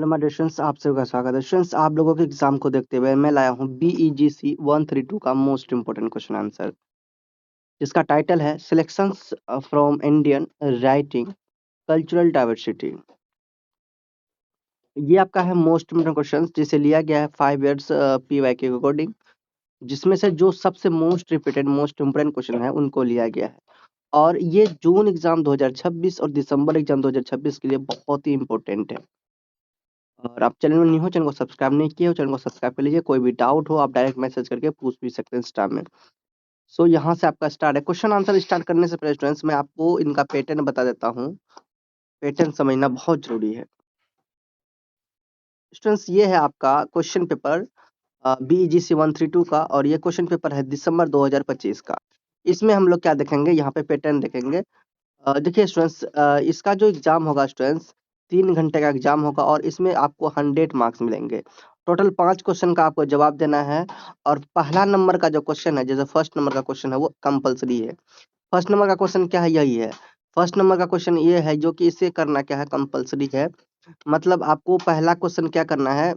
My dear students, आप सभी का स्वागत है। स्टूडेंट्स, आप लोगों के एग्जाम को देखते हुए मैं लाया हूँ BEGC 132 का मोस्ट इम्पोर्टेंट क्वेश्चन आंसर, जिसका टाइटल है selections from Indian writing cultural diversity. ये आपका है मोस्ट इम्पोर्टेंट क्वेश्चन, जिसे लिया गया है 5 इयर्स PY के अकॉर्डिंग, जिसमें से जो सबसे most repeated most important question है उनको लिया गया है। और ये जून एग्जाम 2026 और दिसंबर एग्जाम 2026 के लिए बहुत ही इंपॉर्टेंट है। और आप चैनल में न्यू हो, चैनल को सब्सक्राइब नहीं किए हो, चैनल को सब्सक्राइब कर लीजिए। कोई भी डाउट हो आप डायरेक्ट मैसेज करके पूछ भी सकते हैं इंस्टा में। सो यहाँ से आपका स्टार्ट है। क्वेश्चन आंसर स्टार्ट करने से पहले स्टूडेंट्स मैं आपको इनका पैटर्न बता देता हूँ। पैटर्न समझना बहुत जरूरी है स्टूडेंट्स। ये है आपका क्वेश्चन पेपर BEGC 132 का, और ये क्वेश्चन पेपर है दिसंबर 2025 का। इसमें हम लोग क्या देखेंगे, यहाँ पे पैटर्न देखेंगे। देखिए स्टूडेंट्स, इसका जो एग्जाम होगा स्टूडेंट्स 3 घंटे का एग्जाम होगा, और इसमें आपको 100 मार्क्स मिलेंगे। टोटल 5 क्वेश्चन का आपको जवाब देना है। और पहला नंबर का जो क्वेश्चन है, जैसे फर्स्ट नंबर का क्वेश्चन है, वो कंपलसरी है। फर्स्ट नंबर का क्वेश्चन क्या है, यही है। फर्स्ट नंबर का क्वेश्चन ये है, जो कि इसे करना क्या है, कंपलसरी है। मतलब आपको पहला क्वेश्चन क्या करना है,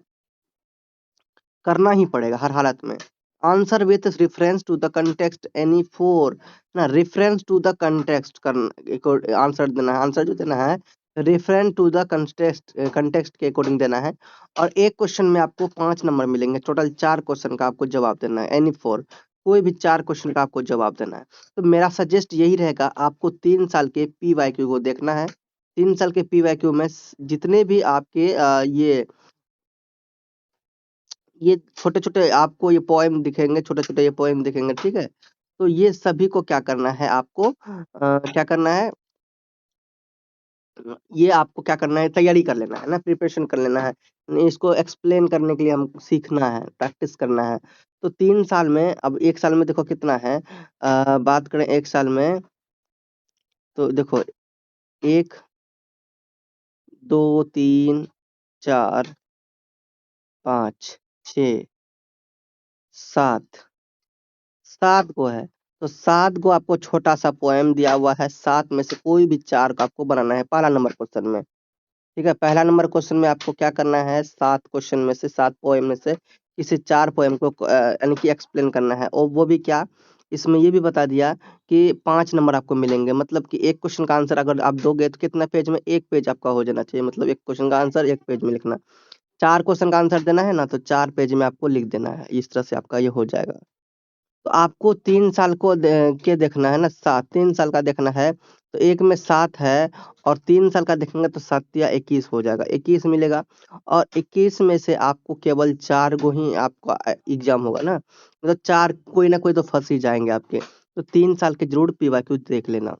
करना ही पड़ेगा हर हालत में। Answer with reference to the context any four ना, रेफरेंस टू द कंटेक्स्ट करना, आंसर देना है। आंसर जो देना है रेफरेंस टू द कंटेक्स्ट के अकॉर्डिंग देना है। और एक क्वेश्चन में आपको 5 नंबर मिलेंगे। टोटल 4 क्वेश्चन का आपको जवाब देना है, एनी फोर, कोई भी 4 क्वेश्चन का आपको जवाब देना है। तो मेरा सजेस्ट यही रहेगा, आपको 3 साल के PYQ को देखना है। 3 साल के PYQ में जितने भी आपके ये छोटे-छोटे आपको ये पोएम दिखेंगे, छोटे-छोटे ये पोएम दिखेंगे, ठीक है? तो ये सभी को क्या करना है आपको, क्या करना है, ये आपको क्या करना है, तैयारी कर लेना है ना, प्रिपरेशन कर लेना है। इसको एक्सप्लेन करने के लिए हमको सीखना है, प्रैक्टिस करना है। तो 3 साल में, अब 1 साल में देखो कितना है, बात करें 1 साल में, तो देखो 1, 2, 3, 4, 5, 6, 7, 7 गो है। तो 7 गो आपको छोटा-सा पोएम दिया हुआ है, 7 में से कोई भी 4 का आपको बनाना है पहला नंबर क्वेश्चन में, ठीक है? पहला नंबर क्वेश्चन में आपको क्या करना है, 7 क्वेश्चन में से 7 पोएम में से किसी 4 पोएम को यानी कि एक्सप्लेन करना है। और वो भी क्या, इसमें ये भी बता दिया कि 5 नंबर आपको मिलेंगे। मतलब कि एक क्वेश्चन का आंसर अगर आप दोगे तो कितना पेज में, 1 पेज आपका हो जाना चाहिए। मतलब एक क्वेश्चन का आंसर 1 पेज में लिखना। 4 क्वेश्चन का आंसर देना है ना, तो 4 पेज में आपको लिख देना है। इस तरह से आपका ये हो जाएगा। तो आपको 3 साल को के देखना है ना, 7, 3 साल का देखना है। तो एक में 7 है, और 3 साल का देखेंगे तो 7 या 21 हो जाएगा, 21 मिलेगा। और 21 में से आपको केवल 4 गो ही आपका एग्जाम होगा ना, मतलब 4 कोई ना कोई तो फंस ही जाएंगे आपके। तो 3 साल के जरूर PYQ देख लेना।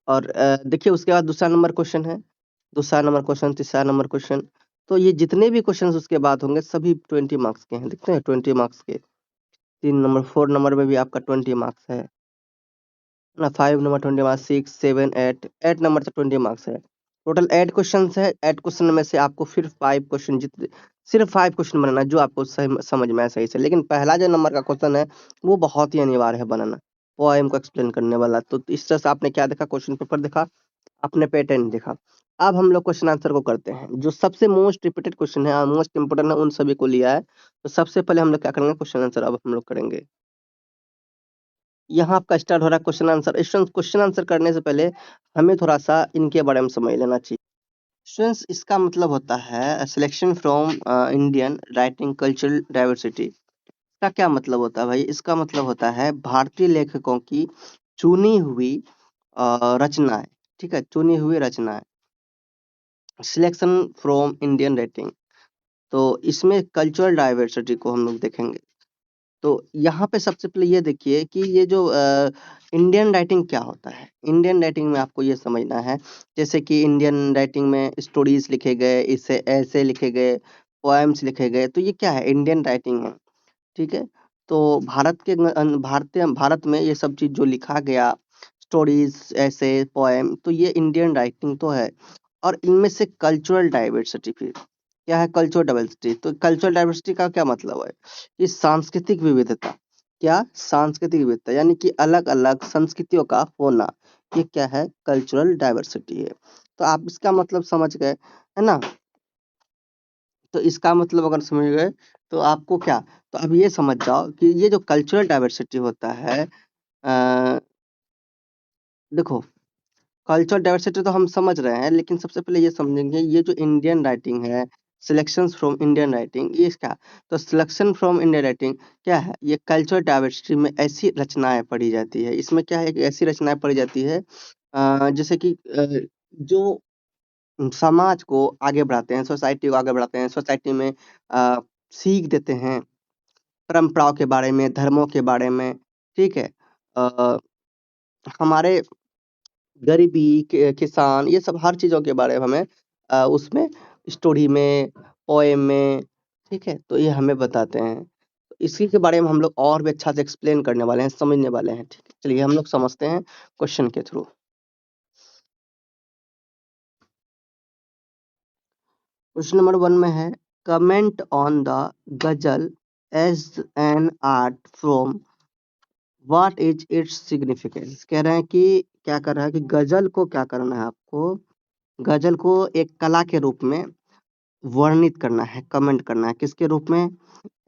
और देखिए उसके बाद दूसरा नंबर क्वेश्चन है, दूसरा नंबर क्वेश्चन, तीसरा नंबर क्वेश्चन। तो ये जितने भी क्वेश्चन उसके बाद होंगे सभी 20 मार्क्स के हैं, देखते हैं 20 मार्क्स के। 3 नंबर 4 नंबर में भी आपका 20 मार्क्स है ना, 5 नंबर 20 मार्क्स, 6, 7, 8 नंबर से 20 मार्क्स है। टोटल 8 क्वेश्चन है। 8 क्वेश्चन में से आपको फिर 5 क्वेश्चन, जितने सिर्फ 5 क्वेश्चन बनाना है जो आपको सही समझ में आए सही से। लेकिन पहला जो नंबर का क्वेश्चन है वो बहुत ही अनिवार्य है बनाना, पोएम को एक्सप्लेन करने वाला। तो इस तरह से आपने क्या देखा, क्वेश्चन पेपर देखा, आपने पैटर्न देखा। अब हम लोग क्वेश्चन आंसर को करते हैं। जो सबसे मोस्ट रिपीटेड क्वेश्चन है, मोस्ट इंपोर्टेंट है, उन सभी को लिया है। तो सबसे पहले हम लोग क्या करेंगे, क्वेश्चन आंसर अब हम लोग करेंगे। यहाँ आपका स्टार्ट हो रहा है question answer. Students, question answer करने से पहले हमें थोड़ा-सा इनके बारे में समझ लेना चाहिए। स्टूडेंट्स, इसका मतलब होता है selection from Indian writing cultural diversity. इसका क्या मतलब होता है भाई? इसका मतलब होता है भारतीय लेखकों की चुनी हुई रचनाएँ, ठीक है? चुनी हुई रचनाएँ। सिलेक्शन फ्रॉम इंडियन राइटिंग, तो इसमें कल्चरल डाइवर्सिटी को हम लोग देखेंगे। तो यहाँ पे सबसे पहले ये देखिए कि ये जो इंडियन राइटिंग क्या होता है। इंडियन राइटिंग में आपको ये समझना है, जैसे कि इंडियन राइटिंग में स्टोरीज लिखे गए, इससे ऐसे लिखे गए, पोएम्स लिखे गए, तो ये क्या है, इंडियन राइटिंग है, ठीक है? तो भारत में ये सब चीज जो लिखा गया, स्टोरीज, ऐसे, पोएम, तो ये इंडियन राइटिंग तो है। और इनमें से कल्चरल डाइवर्सिटी फिर क्या है, कल्चरल डाइवर्सिटी। तो कल्चरल डाइवर्सिटी का क्या मतलब है, कि सांस्कृतिक विविधता। क्या, सांस्कृतिक विविधता, यानी कि अलग अलग संस्कृतियों का होना, ये क्या है, कल्चरल डाइवर्सिटी है। तो आप इसका मतलब समझ गए, है ना? तो इसका मतलब अगर समझ गए तो आपको क्या, तो अब ये समझ जाओ कि ये जो कल्चरल डाइवर्सिटी होता है, देखो कल्चरल डाइवर्सिटी तो हम समझ रहे हैं, लेकिन सबसे पहले ये समझेंगे ये जो इंडियन राइटिंग है, सिलेक्शंस फ्रॉम इंडियन राइटिंग, ये क्या, तो सिलेक्शन फ्रॉम इंडियन राइटिंग क्या है, ये कल्चरल डाइवर्सिटी में ऐसी रचनाएं पढ़ी जाती है। इसमें क्या है कि ऐसी रचनाएं पढ़ी जाती है जैसे कि जो समाज को आगे बढ़ाते हैं, सोसाइटी को आगे बढ़ाते हैं, सोसाइटी में सीख देते हैं परंपराओं के बारे में, धर्मों के बारे में, ठीक है। अ, हमारे गरीबी, किसान, ये सब हर चीज़ों के बारे में हमें उसमें स्टोरी में, पोएम में, ठीक है, तो ये हमें बताते हैं। तो इसी के बारे में हम लोग और भी अच्छा से एक्सप्लेन करने वाले हैं, समझने वाले हैं, ठीक है। चलिए हम लोग समझते हैं क्वेश्चन के थ्रू। क्वेश्चन नंबर 1 में है, comment on the ghazal as an art from what is its significance. कह रहे हैं कि क्या कर रहा है कि गजल को क्या करना है आपको, गजल को एक कला के रूप में वर्णित करना है, कमेंट करना है, किसके रूप में,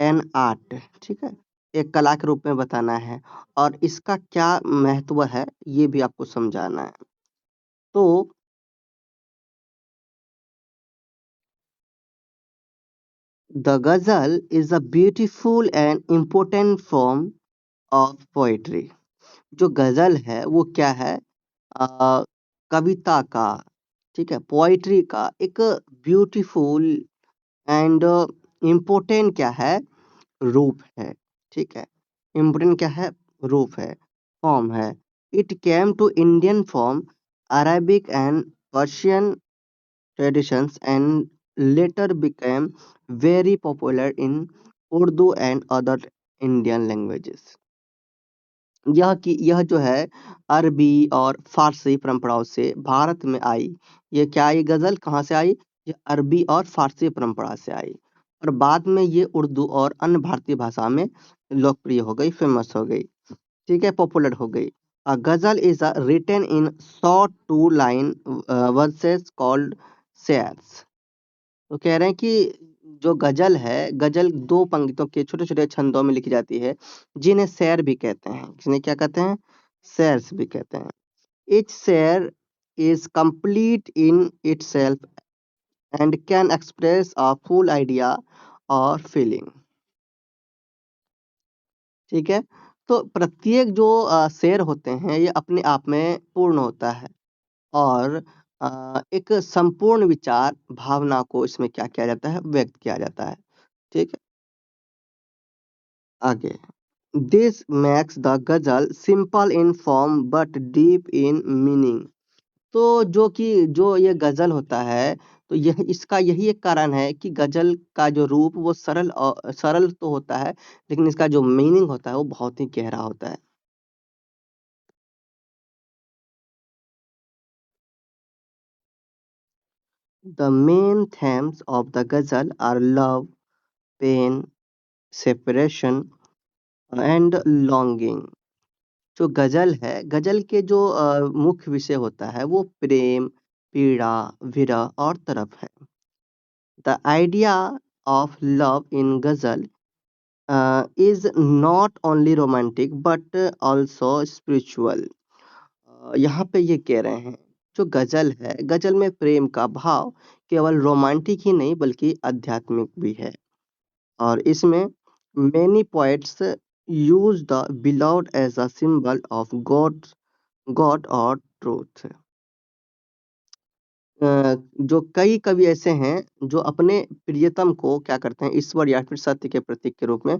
एन आर्ट, ठीक है, एक कला के रूप में बताना है, और इसका क्या महत्व है ये भी आपको समझाना है। तो द गजल is a beautiful and important form of poetry. जो गजल है वो क्या है, अ, कविता का, ठीक है, पोएट्री का एक ब्यूटीफुल एंड इम्पोर्टेंट क्या है, रूप है, ठीक है। इम्पोर्टेंट क्या है, रूप है, फॉर्म है। It came to Indian form Arabic and Persian traditions and later became very popular in Urdu and other Indian languages। यह जो है अरबी और फारसी परंपराओं से भारत में आई। ये क्या, ये गजल कहाँ से आई, ये अरबी और फारसी परंपरा से आई, और बाद में ये उर्दू और अन्य भारतीय भाषा में लोकप्रिय हो गई, फेमस हो गई, ठीक है, पॉपुलर हो गई। A ghazal is written in short two-line verses called shares। तो कह रहे हैं कि जो गजल है, गजल दो पंक्तियों के छोटे छोटे छंदों में लिखी जाती है, जिन्हें शेर भी कहते हैं, जिन्हें क्या कहते हैं, शेर्स भी कहते हैं। Each share is complete in itself and can express a full idea or feeling, ठीक है। तो प्रत्येक जो शेर होते हैं ये अपने आप में पूर्ण होता है, और एक संपूर्ण विचार भावना को इसमें क्या किया जाता है, व्यक्त किया जाता है, ठीक है। आगे, दिस मेक्स द गजल simple in form but deep in meaning. तो जो ये गजल होता है, तो यह इसका यही एक कारण है कि गजल का जो रूप वो सरल तो होता है, लेकिन इसका जो मीनिंग होता है वो बहुत ही गहरा होता है। The main themes of the ghazal are love, pain, separation and longing. जो गजल है, गजल के जो मुख्य विषय होता है वो प्रेम, पीड़ा, विरह और तरफ है। The idea of love in गजल is not only romantic but also spiritual। यहाँ पे ये कह रहे हैं, जो गजल है, गजल में प्रेम का भाव केवल रोमांटिक ही नहीं बल्कि आध्यात्मिक भी है, और इसमें many poets use the beloved as a symbol of God और ट्रूथ। जो कई कवि ऐसे हैं जो अपने प्रियतम को क्या करते हैं, ईश्वर या फिर सत्य के प्रतीक के रूप में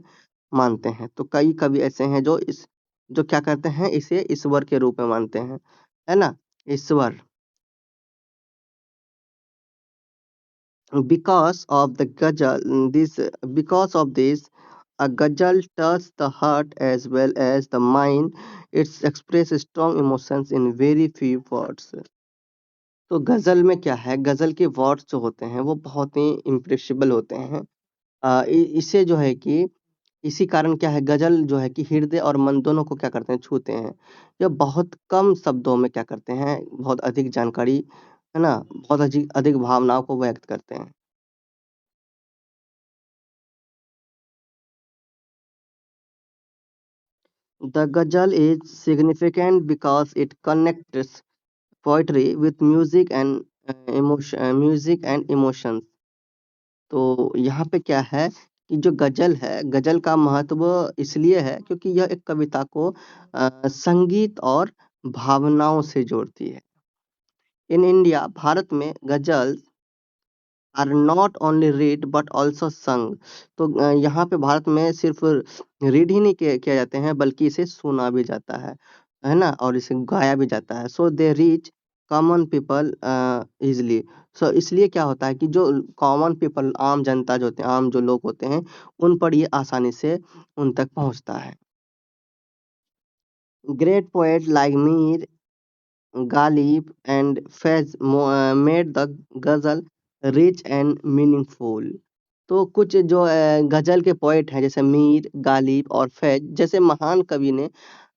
मानते हैं। तो कई कवि ऐसे हैं जो क्या करते हैं, इसे ईश्वर के रूप में मानते हैं, है ना, ईश्वर। बिकॉज ऑफ द गजल this because of this a ghazal touches the heart as well as the mind। It expresses strong emotions in very few words। तो गजल में क्या है, गजल के वर्ड्स जो होते हैं वो बहुत ही इम्प्रेसिबल होते हैं। इसे जो है कि इसी कारण क्या है, गजल जो है कि हृदय और मन दोनों को क्या करते हैं, छूते हैं। यह बहुत कम शब्दों में क्या करते हैं, बहुत अधिक जानकारी, है ना, बहुत अधिक अधिक भावनाओं को व्यक्त करते हैं। The ghazal is significant because it connects poetry with music and emotions. तो यहाँ पे क्या है कि जो गज़ल है, गज़ल का महत्व इसलिए है क्योंकि यह एक कविता को संगीत और भावनाओं से जोड़ती है। इन इंडिया भारत में ghazal are not only read but also sung. तो यहाँ पे भारत में सिर्फ़ रीड ही नहीं किया जाते हैं बल्कि इसे सुना भी जाता है ना? और इसे गाया भी जाता है। So they reach common people easily. So इसलिए क्या होता है कि जो कॉमन पीपल आम जनता जो होते हैं, आम जो लोग होते हैं, उन पर ये आसानी से उन तक पहुँचता है। Great poet like Mir Ghalib and Fez made the ghazal rich and meaningful। तो कुछ जो गज़ल के पोएट हैं जैसे मीर, गालिब और फैज़ जैसे महान कवि ने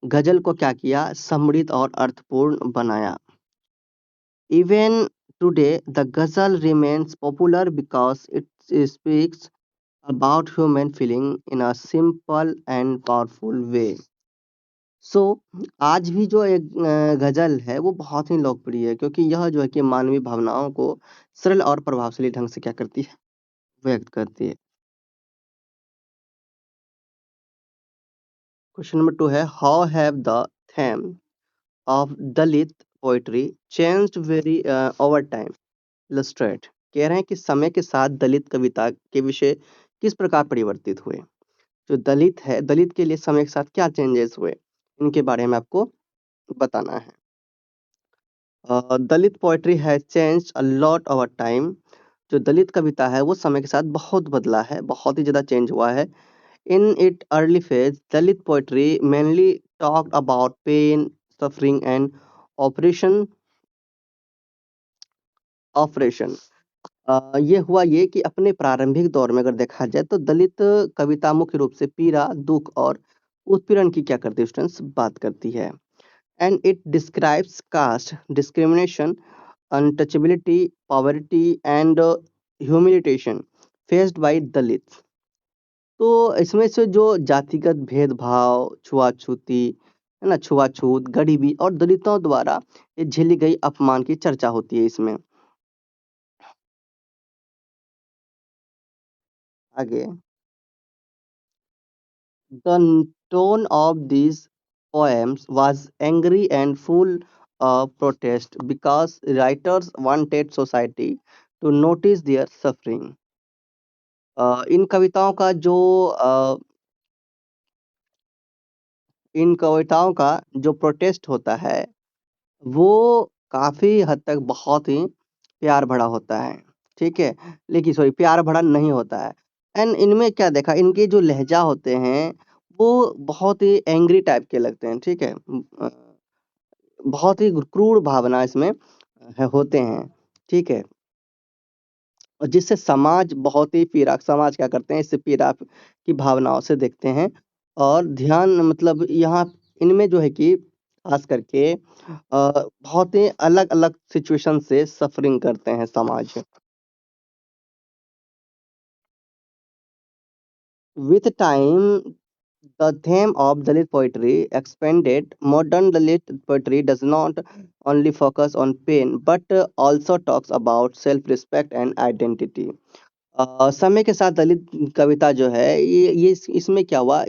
गज़ल को क्या किया समृद्ध और अर्थपूर्ण बनाया। Even today the ghazal remains popular because it speaks about human feeling in a simple and powerful way। सो आज भी जो एक गज़ल है वो बहुत ही लोकप्रिय है क्योंकि यह जो है कि मानवीय भावनाओं को सरल और प्रभावशाली ढंग से क्या करती है व्यक्त करती है। क्वेश्चन नंबर 2 है how have the theme of Dalit poetry changed very over time. Illustrate कह रहे हैं कि समय के साथ दलित कविता के विषय किस प्रकार परिवर्तित हुए। जो दलित है दलित के लिए समय के साथ क्या चेंजेस हुए इनके बारे में आपको बताना है। Dalit poetry has changed a lot over time. जो दलित कविता है वो समय के साथ बहुत बदला है, बहुत ही ज़्यादा चेंज हुआ है। In it early phase Dalit poetry mainly talked about pain, suffering and oppression oppression. ये हुआ ये कि अपने प्रारंभिक दौर में अगर देखा जाए तो दलित कविता मुख्य रूप से पीड़ा, दुःख और उत्पीड़न की क्या करती है स्टूडेंट्स बात करती है। And it describes caste discrimination, untouchability, poverty and humiliation faced by Dalit. तो इसमें से जो जातिगत भेदभाव, छुआछूती, है ना? छुआछूत, गरीबी और दलितों द्वारा ये झेली गई अपमान की चर्चा होती है इसमें। आगे The tone of these poems was angry and full of protest because writers wanted society to notice their suffering। इन कविताओं का जो इन कविताओं का जो प्रोटेस्ट होता है वो काफ़ी हद तक बहुत ही प्यार भरा होता है, ठीक है? लेकिन सॉरी प्यार भरा नहीं होता है। एंड इनमें क्या देखा इनके जो लहज़ा होते हैं, वो बहुत ही एंग्री टाइप के लगते हैं, ठीक है? बहुत ही क्रूर भावना इसमें होते हैं, ठीक है? और जिससे समाज बहुत ही पीड़ा समाज क्या करते हैं इससे पीड़ा की भावनाओं से देखते हैं और ध्यान मतलब यहाँ इनमें जो है कि खास करके बहुत ही अलग-अलग सिचुएशन से सफ़रिंग करते हैं समाज। With time the theme of Dalit poetry expanded. Modern Dalit poetry does not only focus on pen but also talks about self respect and identity. समय के साथ दलित कविता जो है ये इसमें क्या हुआ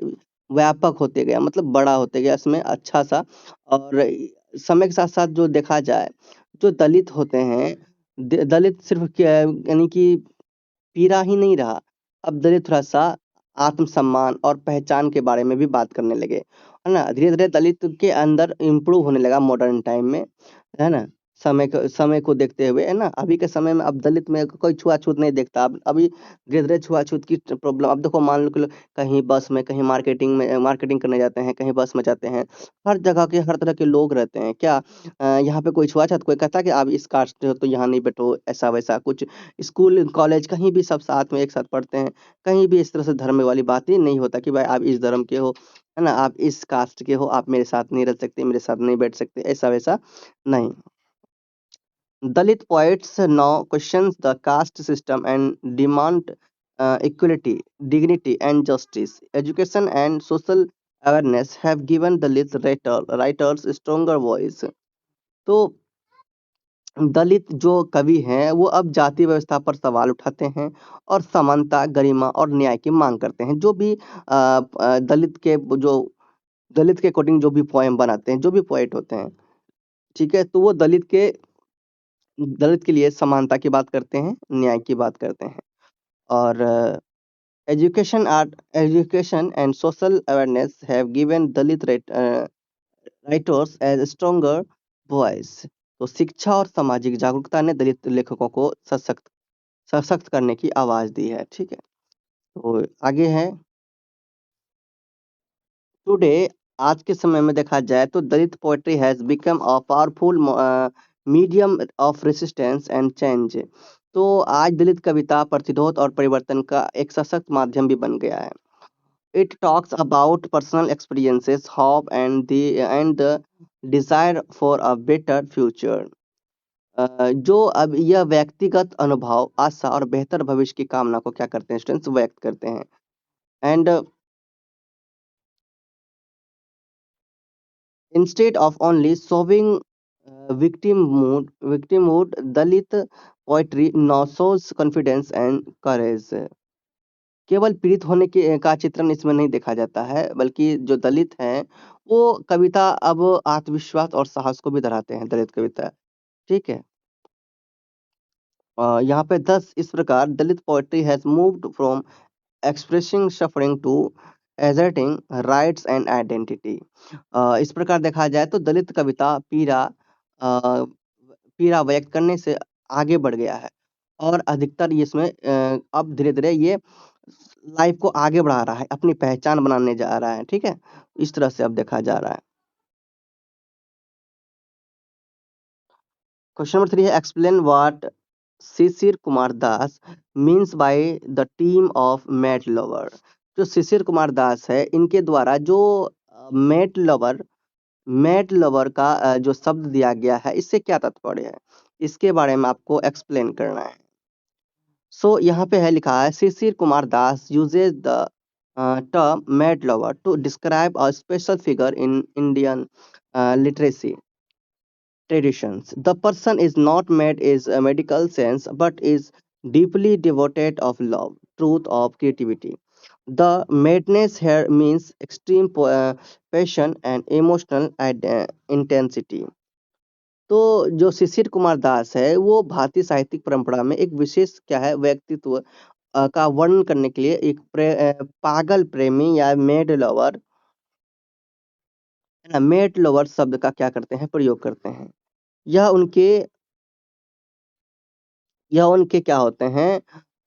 व्यापक होते गया मतलब बड़ा होते गया इसमें अच्छा-सा और समय के साथ-साथ जो देखा जाए, जो दलित होते हैं दलित सिर्फ़ क्या यानी कि पीरा ही नहीं रहा, अब दलित थोड़ा-सा आत्मसम्मान और पहचान के बारे में भी बात करने लगे, है ना? धीरे-धीरे दलित के अंदर इम्प्रूव होने लगा मॉडर्न टाइम में, है ना? समय को देखते हुए, है ना? अभी के समय में अब दलित में कोई छुआ-छूत नहीं देखता, अब अभी धीरे-धीरे छुआ-छूत की प्रॉब्लम अब देखो मान लो कि कहीं बस में, कहीं मार्केटिंग करने जाते हैं, कहीं बस में जाते हैं, हर जगह के हर तरह के लोग रहते हैं। क्या यहाँ पे कोई छुआ-छूत कोई कहता है कि आप इस कास्ट के हो तो यहाँ नहीं बैठो, ऐसा-वैसा कुछ स्कूल, कॉलेज कहीं भी सब साथ में एक साथ पढ़ते हैं। कहीं भी इस तरह से धर्म वाली बात ही नहीं होता कि भाई आप इस धर्म के हो, है ना? आप इस कास्ट के हो, आप मेरे साथ नहीं रह सकते, मेरे साथ नहीं बैठ सकते, ऐसा-वैसा नहीं। Dalit poets now questions the caste system and demand equality, dignity, and justice. Education and social awareness have given Dalit writers stronger voice. तो दलित जो कवि हैं वो अब जाति व्यवस्था पर सवाल उठाते हैं और समानता, गरिमा और न्याय की मांग करते हैं। जो भी दलित के अकॉर्डिंग जो भी पोएम बनाते हैं, जो भी पोएट होते हैं, ठीक है? तो वो दलित के लिए समानता की बात करते हैं, न्याय की बात करते हैं। और education and social awareness have given Dalit writers as stronger voice. तो शिक्षा और सामाजिक जागरूकता ने दलित लेखकों को सशक्त करने की आवाज दी है। ठीक है, तो आगे है टुडे। आज के समय में देखा जाए तो Dalit poetry has become a powerful medium of resistance and change. तो आज दलित कविता प्रतिरोध और परिवर्तन का एक सशक्त माध्यम भी बन गया है। It talks about personal experiences, hope and the desire for a better future. जो अब यह व्यक्तिगत अनुभव, आशा और बेहतर भविष्य की कामना को क्या करते हैं स्टूडेंट्स, व्यक्त करते हैं। And instead of only showing victimhood, Dalit poetry now shows confidence and courage. केवल पीड़ित होने के का चित्रण इसमें नहीं देखा जाता है, बल्कि जो दलित हैं वो कविता अब आत्मविश्वास और साहस को भी दर्शाते हैं, दलित कविता। ठीक है, यहाँ पे 10 इस प्रकार Dalit poetry has moved from expressing suffering to asserting rights and identity. इस प्रकार देखा जाए तो दलित कविता पीड़ा व्यक्त करने से आगे बढ़ गया है और अधिकतर इसमें अब धीरे-धीरे ये लाइफ को आगे बढ़ा रहा है, अपनी पहचान बनाने जा रहा है। ठीक है, इस तरह से अब देखा जा रहा है। क्वेश्चन नंबर 3 है explain what Shishir Kumar Das means by the team of mat lover. जो शिशिर कुमार दास है, इनके द्वारा जो मैट लवर का जो शब्द दिया गया है, इससे क्या तात्पर्य है, इसके बारे में आपको एक्सप्लेन करना है। सो यहाँ पे है लिखा है Shishir Kumar Das uses the term mad lover to describe a special figure in Indian literacy traditions. The person is not mad is a medical sense, but is deeply devoted of love, truth, of creativity. The madness here means extreme passion and emotional intensity. तो जो शिशिर कुमार दास है वो भारतीय साहित्यिक परंपरा में एक विशेष क्या है व्यक्तित्व का वर्णन करने के लिए एक पागल प्रेमी या मेड लवर है ना, मेड लवर शब्द का क्या करते हैं प्रयोग करते हैं। यह उनके यह उनके क्या होते हैं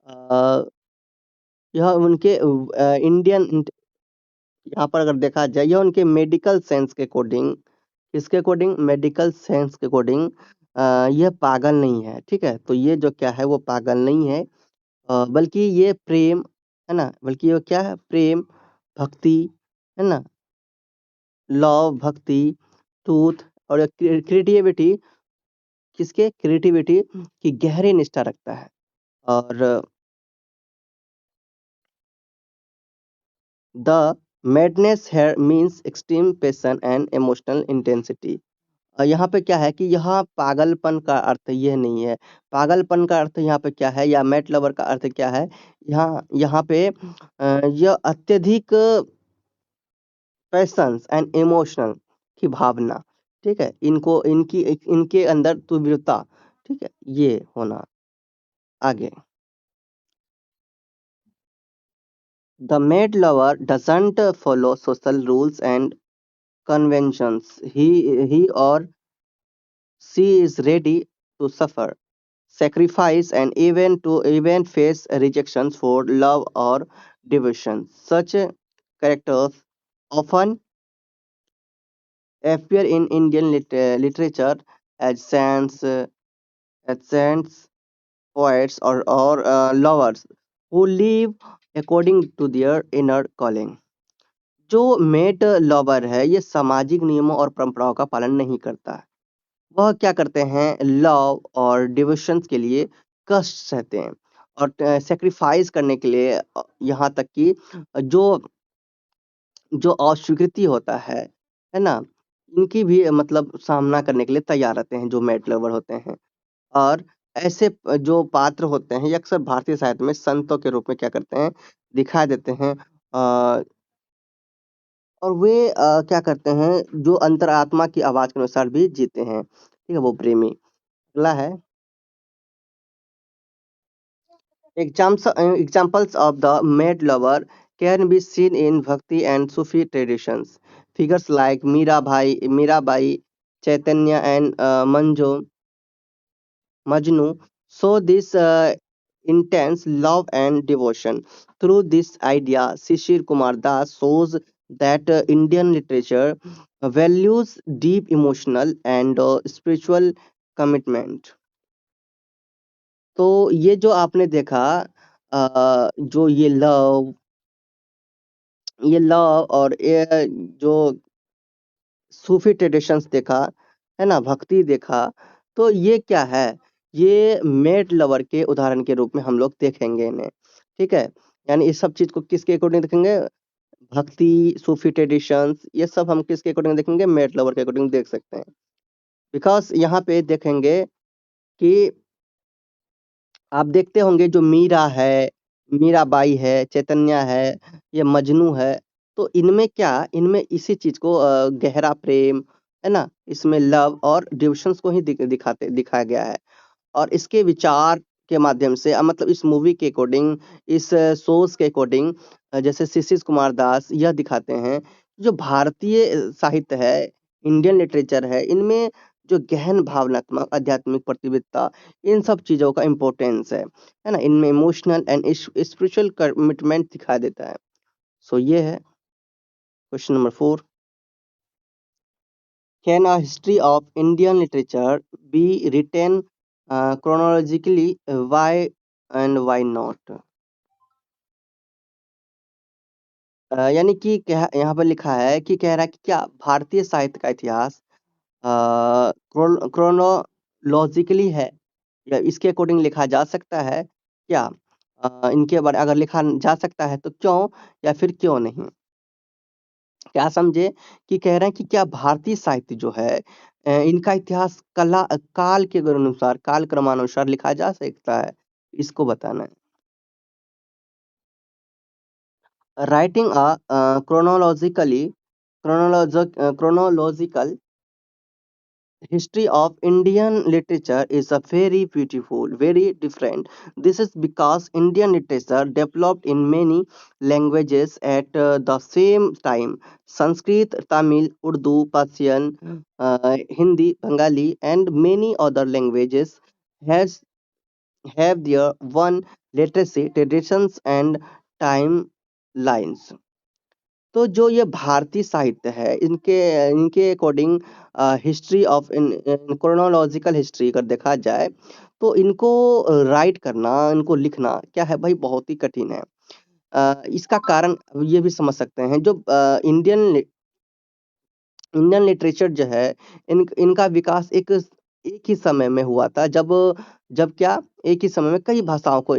अ, यह उनके इंडियन यहाँ पर अगर देखा जाए यह उनके मेडिकल सेंस के अकॉर्डिंग, किसके अकॉर्डिंग, मेडिकल सेंस के अकॉर्डिंग यह पागल नहीं है। ठीक है, तो ये जो क्या है वो पागल नहीं है, बल्कि ये प्रेम है ना, बल्कि ये क्या है प्रेम, भक्ति है ना, लव, भक्ति, ट्रूथ और क्रिएटिविटी, किसके क्रिएटिविटी की गहरी निष्ठा रखता है। और The madness here means extreme passion and emotional intensity. यहाँ पे क्या है कि यहाँ पागलपन का अर्थ ये नहीं है। पागलपन का अर्थ यहाँ पे क्या है या मैट लवर का अर्थ क्या है? यहाँ यहाँ पे यह अत्यधिक पैशंस एंड इमोशनल की भावना, ठीक है? इनके अंदर तीव्रता, ठीक है? ये होना। आगे The mad lover doesn't follow social rules and conventions. He or she is ready to suffer, sacrifice, and even face rejections for love or devotion. Such characters often appear in Indian literature as saints, poets, or lovers who live according to their inner calling. जो made lover है ये सामाजिक नियमों और परंपराओं का पालन नहीं करता है। वह क्या करते हैं लव और डिवोशंस के लिए कष्ट सहते हैं और सैक्रिफाइस करने के लिए यहाँ तक कि जो जो अस्वीकृति होता है ना? इनकी भी मतलब सामना करने के लिए तैयार रहते हैं जो मैट लवर होते हैं। और ऐसे जो पात्र होते हैं ये अक्सर भारतीय साहित्य में संतों के रूप में क्या करते हैं, दिखाई देते हैं। और वे क्या करते हैं जो अंतरात्मा की आवाज़ के अनुसार भी जीते हैं। ठीक है? वो प्रेमी। अगला है examples of the maid lover can be seen in Bhakti and Sufi traditions. Figures like Mirabai, Chaitanya, and Majnu show this intense love and devotion. Through this idea, Shishir Kumar Das shows that Indian literature values deep emotional and spiritual commitment. तो ये जो आपने देखा जो ये love और ये जो सूफी ट्रेडिशंस देखा, है ना? भक्ति देखा, तो ये क्या है? ये मेड लवर के उदाहरण के रूप में हम लोग देखेंगे इन्हें, ठीक है? यानी इस सब चीज़ को किसके अकॉर्डिंग देखेंगे? भक्ति, सूफी ट्रेडिशंस ये सब हम किसके अकॉर्डिंग देखेंगे? मेड लवर के अकॉर्डिंग देख सकते हैं। बिकॉज़ यहाँ पे देखेंगे कि आप देखते होंगे जो मीरा है, मीराबाई है, चैतन्या है, ये मजनू है, तो इनमें क्या इनमें इसी चीज़ को गहरा प्रेम, है ना? इसमें लव और डिवोशंस को ही दिखाया गया है। और इसके विचार के माध्यम से मतलब इस मूवी के अकॉर्डिंग, इस शोज़ के अकॉर्डिंग जैसे शिशिर कुमार दास यह दिखाते हैं, जो भारतीय साहित्य है, इंडियन लिटरेचर है, इनमें जो गहन भावनात्मक, आध्यात्मिक प्रतिबद्धता, इन सब चीज़ों का इम्पोर्टेंस है ना? इनमें इमोशनल एंड स्पिरिचुअल कमिटमेंट दिखाई देता है। सो ये है question number 4। Can a history of Indian literature be written chronologically? Why and why not? यानी कि क्या यहाँ पर लिखा है कि कह रहा है कि क्या भारतीय साहित्य का इतिहास क्रोनोलॉजिकली है या इसके अकॉर्डिंग लिखा जा सकता है क्या? इनके बारे अगर लिखा जा सकता है तो क्यों या फिर क्यों नहीं? क्या समझे कि कह रहे हैं कि क्या भारतीय साहित्य जो है इनका इतिहास काल के अनुसार काल क्रमानुसार लिखा जा सकता है? इसको बताना है। Writing a chronological history of Indian literature is a very beautiful, very different. This is because Indian literature developed in many languages at the same time. Sanskrit, Tamil, Urdu, Persian, Hindi, Bengali, and many other languages has have their one literacy traditions and timelines. तो जो ये भारतीय साहित्य है इनके इनके according history of in chronological history अगर देखा जाए तो इनको राइट करना इनको लिखना क्या है भाई बहुत ही कठिन है। इसका कारण ये भी समझ सकते हैं जो इंडियन लिटरेचर जो है इनका विकास एक ही समय में हुआ था जब जब क्या एक ही समय में कई भाषाओं को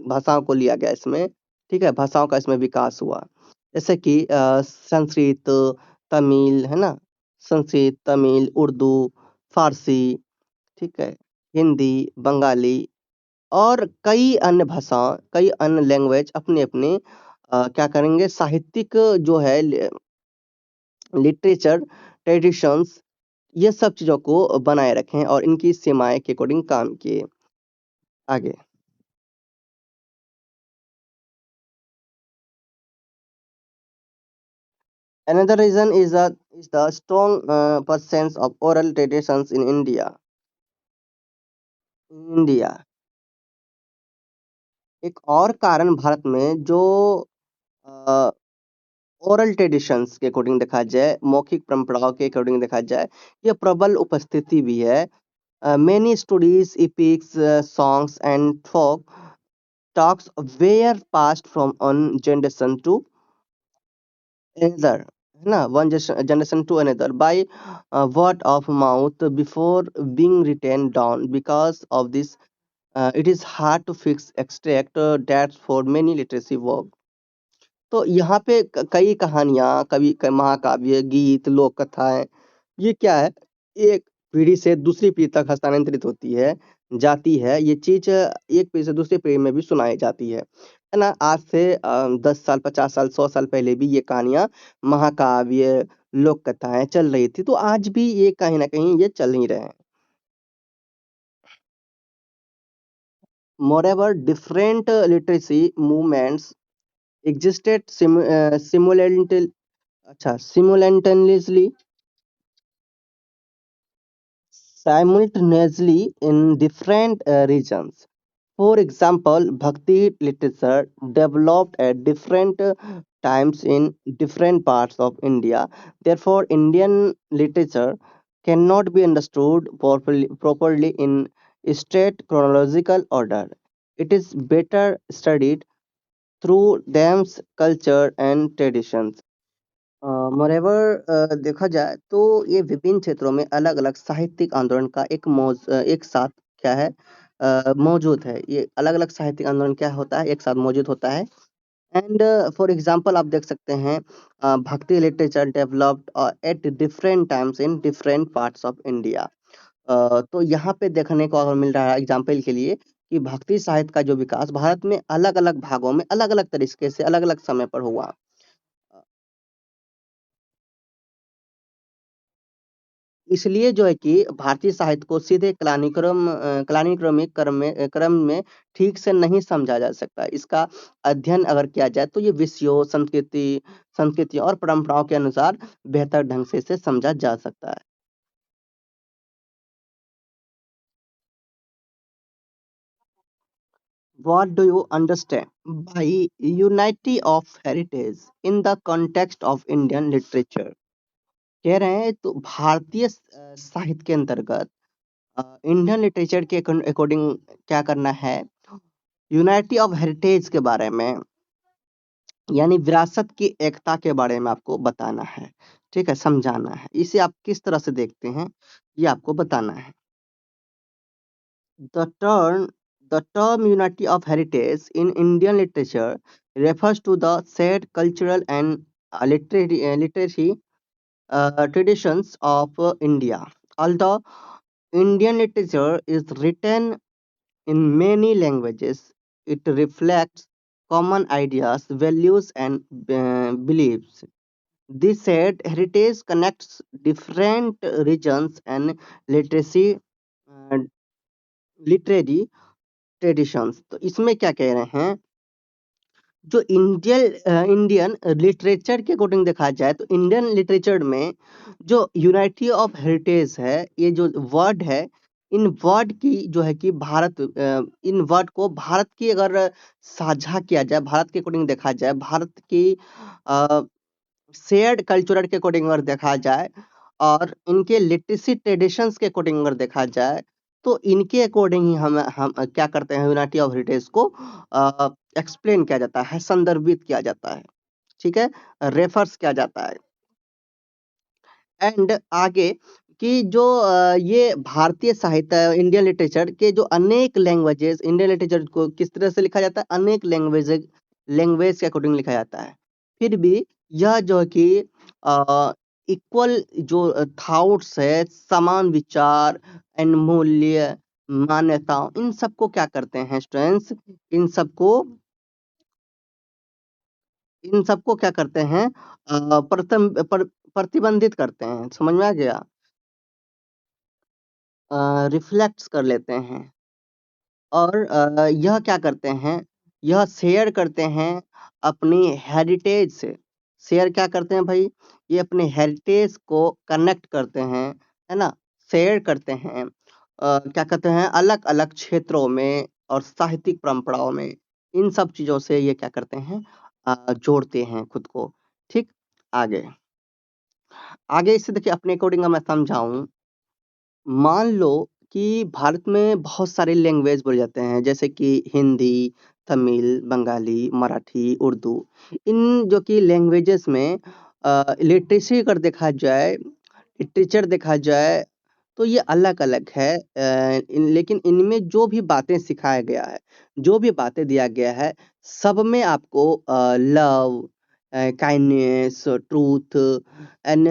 भाषाओं को लिया गया इसमें, ठीक है? भाषाओं का इसमें विकास हुआ। जैसे कि संस्कृत, तमिल, है ना? संस्कृत, तमिल, उर्दू, फ़ारसी, ठीक है? हिंदी, बंगाली और कई अन्य लैंग्वेज अपने-अपने क्या करेंगे साहित्यिक जो है लिटरेचर, ट्रेडिशंस ये सब चीज़ों को बनाए रखे हैं और इनकी सीमाएँ के अकॉर्डिंग काम किए। आगे another reason is the strong presence of oral traditions in India. एक और कारण भारत में जो अ, ओरल ट्रेडिशंस के अकॉर्डिंग देखा जाए, मौखिक परंपराओं के अकॉर्डिंग देखा जाए, ये प्रबल उपस्थिति भी है। Many stories, epics, songs and folk talks were passed from one generation to another, है ना? One generation to another by word of mouth before being written down. Because of this, it is hard to fix extract that for many literacy work. तो यहाँ पे कई कहानियां, कवि महाकाव्य, गीत, लोक कथाएं, ये क्या है, एक पीढ़ी से दूसरी पीढ़ी तक हस्तांतरित होती है, जाती है। ये चीज एक पीढ़ी से दूसरी पीढ़ी में भी सुनाई जाती है ना। आज से 10 साल, 50 साल, 100 साल पहले भी ये कहानियां, महाकाव्य, लोक कथाएं चल रही थी, तो आज भी ये कहीं ना कहीं ये चल ही रहे हैं। Moreover, different literacy movements existed simultaneously in different regions. For example, Bhakti literature developed at different times in different parts of India. Therefore, Indian literature cannot be understood properly in straight chronological order. It is better studied through them's culture and traditions. Moreover देखा जाए तो ये विभिन्न क्षेत्रों में अलग-अलग साहित्यिक आंदोलन का एक साथ क्या है, मौजूद है। ये अलग-अलग साहित्यिक आंदोलन क्या होता है, एक साथ मौजूद होता है। एंड फॉर एग्जांपल आप देख सकते हैं, भक्ति literature developed at different times in different parts of India. तो यहाँ पे देखने को अगर मिल रहा है एग्जाम्पल के लिए, कि भक्ति साहित्य का जो विकास भारत में अलग-अलग भागों में अलग-अलग तरीके से अलग-अलग समय पर हुआ। इसलिए जो है कि भारतीय साहित्य को सीधे कालानुक्रमिक क्रम में ठीक से नहीं समझा जा सकता। इसका अध्ययन अगर किया जाए तो ये विषयों, संस्कृति और परंपराओं के अनुसार बेहतर ढंग से इसे समझा जा सकता है। What do you understand by unity of heritage in the context of Indian literature? कह रहे हैं तो भारतीय साहित्य के अंतर्गत इंडियन लिटरेचर के अकॉर्डिंग क्या करना है, यूनाइटी ऑफ हेरिटेज के बारे में, यानी विरासत की एकता के बारे में आपको बताना है। ठीक है, समझाना है। इसे आप किस तरह से देखते हैं, ये आपको बताना है। The term the term unity of heritage in Indian literature refers to the shared cultural and literary traditions of India. Although Indian literature is written in many languages, it reflects common ideas, values, and beliefs. This shared heritage connects different regions and literacy, uh, literary traditions. तो इसमें क्या कह रहे हैं, जो Indian literature के according देखा जाए तो इंडियन लिटरेचर में जो यूनाइटी ऑफ हेरिटेज है, ये जो वर्ड है, इन वर्ड की जो है कि इन वर्ड को भारत की अगर साझा किया जाए, भारत के अकॉर्डिंग देखा जाए, भारत की शेयर्ड कल्चरल के अकॉर्डिंग अगर देखा जाए, और इनके लिटरेसी ट्रेडिशंस के अकॉर्डिंग अगर देखा जाए, तो इनके अकॉर्डिंग ही हम क्या करते हैं, यूनाइटी ऑफ हेरिटेज को एक्सप्लेन किया जाता है, संदर्भित किया जाता है। ठीक है, रेफर्स किया जाता है। एंड आगे कि जो ये भारतीय साहित्य, इंडियन लिटरेचर के जो अनेक लैंग्वेजेस, इंडियन लिटरेचर को किस तरह से लिखा जाता है, अनेक लैंग्वेज के अकॉर्डिंग लिखा जाता है। फिर भी यह जो है कि इक्वल जो थॉट्स है, समान विचार एंड मूल्य, मान्यताओं, इन सबको क्या करते हैं स्टूडेंट्स, इन सबको क्या करते हैं, प्रतिबंधित करते हैं। समझ में आ गया, रिफ्लेक्ट्स कर लेते हैं। और यह क्या करते हैं, यह शेयर करते हैं अपनी हेरिटेज से। शेयर क्या करते हैं भाई, ये अपने हेरिटेज को कनेक्ट करते हैं, है ना, शेयर करते हैं, क्या कहते हैं, अलग अलग क्षेत्रों में और साहित्यिक परंपराओं में, इन सब चीजों से ये क्या करते हैं, जोड़ते हैं खुद को। ठीक, आगे आगे इससे देखिए अपने अकॉर्डिंग मैं समझाऊं। मान लो कि भारत में बहुत सारे लैंग्वेज बोले जाते हैं, जैसे कि हिंदी, तमिल, बंगाली, मराठी, उर्दू। इन जो कि लैंग्वेजेस में लिटरेसी अगर देखा जाए, लिटरेचर देखा जाए, तो ये अलग-अलग है। लेकिन इनमें जो भी बातें सिखाया गया है, जो भी बातें दिया गया है, सब में आपको लव, काइंडनेस, ट्रूथ एंड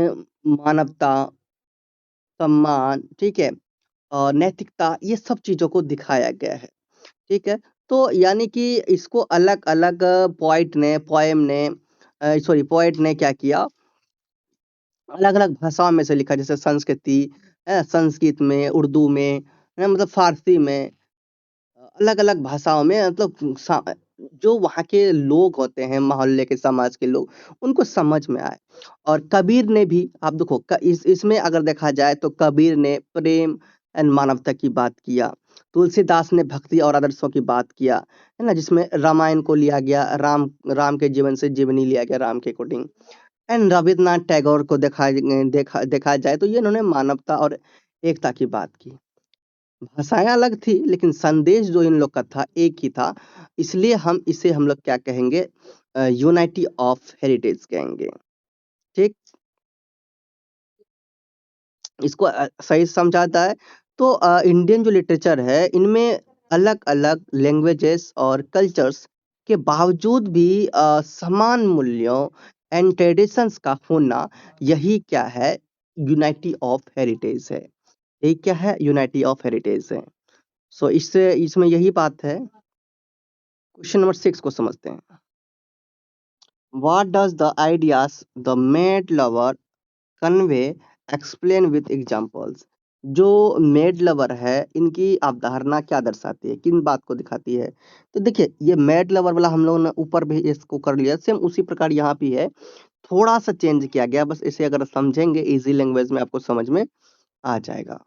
मानवता, सम्मान, ठीक है? नैतिकता, ये सब चीज़ों को दिखाया गया है, ठीक है? तो यानी कि इसको अलग-अलग पोएट ने क्या किया, अलग-अलग भाषाओं में से लिखा, जैसे संस्कृत में, उर्दू में, है मतलब फ़ारसी में, अलग-अलग भाषाओं में, मतलब जो वहाँ के लोग होते हैं, मोहल्ले के, समाज के लोग, उनको समझ में आए। और कबीर ने भी, आप देखो इसमें अगर देखा जाए तो कबीर ने प्रेम एंड मानवता की बात किया। तुलसीदास ने भक्ति और आदर्शों की बात किया, है ना? जिसमें रामायण को लिया गया, राम राम के जीवन से जीवनी लिया गया राम के अकॉर्डिंग। एंड रविन्द्रनाथ टैगोर को देखा जाए तो ये इन्होंने मानवता और एकता की बात की। भाषाएँ अलग थी, लेकिन संदेश जो इन लोग का था, एक ही था। इसलिए हम लोग क्या कहेंगे, यूनाइटी ऑफ हेरिटेज कहेंगे, ठीक? इसको सही से समझा जाए तो इंडियन जो लिटरेचर है, इनमें अलग-अलग लैंग्वेजेस और कल्चर्स के बावजूद भी समान मूल्यों एंड ट्रेडिशंस का होना, यही क्या है, यूनाइटी ऑफ हेरिटेज है। यही क्या है, यूनाइटी ऑफ हेरिटेज है। सो इससे इसमें यही बात है। क्वेश्चन नंबर 6 को समझते हैं। What does the ideas the made lover convey explain with examples? जो मेड लवर है, इनकी अवधारणा क्या दर्शाती है, किन बात को दिखाती है? तो देखिए, ये मेड लवर वाला हम लोगों ने ऊपर भी इसको कर लिया, सेम उसी प्रकार यहाँ भी है, थोड़ा सा चेंज किया गया, बस इसे अगर समझेंगे इजी लैंग्वेज में आपको समझ में आ जाएगा।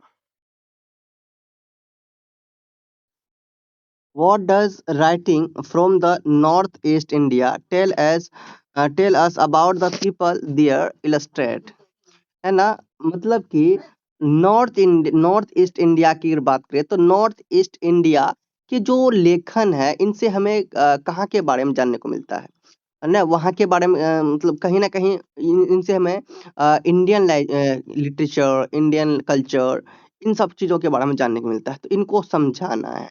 What does writing from the northeast India tell us about the people there? Illustrate, है ना? मतलब कि नॉर्थ ईस्ट इंडिया की अगर बात करें तो नॉर्थ ईस्ट इंडिया के जो लेखन है, इनसे हमें कहाँ के बारे में जानने को मिलता है ना? वहाँ के बारे में, मतलब कहीं ना कहीं इनसे हमें इंडियन लिटरेचर, इंडियन कल्चर, इन सब चीज़ों के बारे में जानने को मिलता है, तो इनको समझाना है।